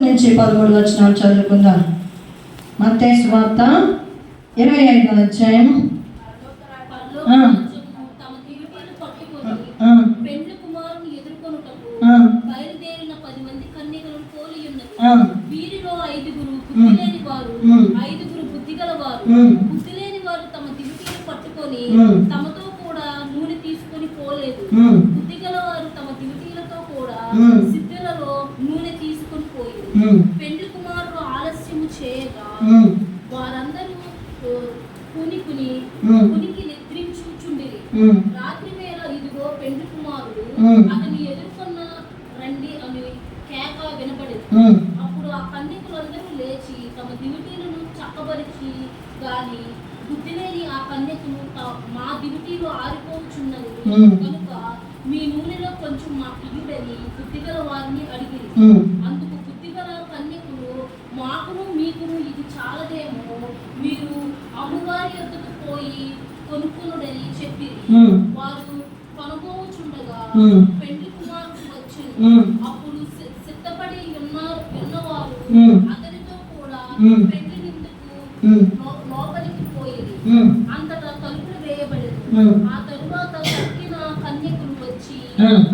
నుంచి 13 వచనాలు చదువుకుందాం. మత్తయి సువార్త 25వ అధ్యాయం. పెండ్లి కుమారుని ఎదుర్కొనుటకు బయలుదేరిన 10 మంది కన్యకలను పోలి ఉన్నది. వీరిలో 5గురు బుద్ధి లేని వారు, 5గురు బుద్ధిగల వారు. బుద్ధి లేని వారు తమ దివిటీలు పట్టుకొని తమతో కూడా నూనె తీసుకొని పోలేదు. బుద్ధిగల వారు తమ దివిటీలతో కూడా సిద్ధులలో నూనె తీసుకొని పోయి పెండ్లి కుమారుడు ఆలస్యము చేయగా వారందరూ కునికి నిద్రించుచుండిరి. రాత్రి వేళ ఇదిగో పెండ్లి కుమారుడు అతన్ని ఎదుర్కొన్న రండి అని కేక వినపడింది. అప్పుడు ఆ కన్యకులందరూ లేచి తమ దివిటీలను చక్కబరిచి గాని బుద్ధి లేని ఆ కన్యకులు మా దివిటీలు ఆరిపోచున్నది కనుక మీ నూనెలో కొంచెం మాకు ఇయ్యుడని బుద్ధిగల వారిని అడిగిరి. అందుకు బుద్ధిగల కన్యకులు మాకును మీకును ఇది చాలదేమో, మీరు అమ్మగారి యొద్దకు పోయి కొనుక్కునుడని చెప్పిరి. వారు కొనుక్కోచుండగా పెండ్లి కుమారుడు వచ్చెను. అప్పుడు సిద్ధపడి ఉన్నవారు అతనితో కూడా పెండ్లి విందుకు లోపలికి పోయేది. అంతటా తలుపులు వేయబడేది. ఆ తరువాత తక్కిన కన్యకులు వచ్చి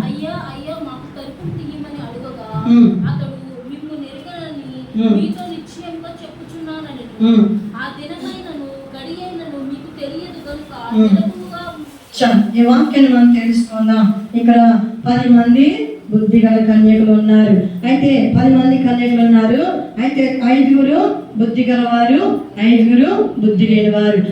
అయ్యా అయ్యా మాకు తలుపులు తీయమని అడగగా అతడు మిమ్ము నెరగనని మీతో నిశ్చయంగా చెప్పుచున్నానని, ఆ దినమైనను గడి అయినను మీకు తెలియదు కనుక నిలవుగా. ఈ వాక్యాన్ని మనం తెలుసుకుందాం. ఇక్కడ 10 మంది బుద్ధిగల కన్యకులు ఉన్నారు. అయితే 10 మంది కన్యకులు ఉన్నారు. అయితే 5గురు బుద్ధిగల వారు, 5గురు బుద్ధి లేని వారు.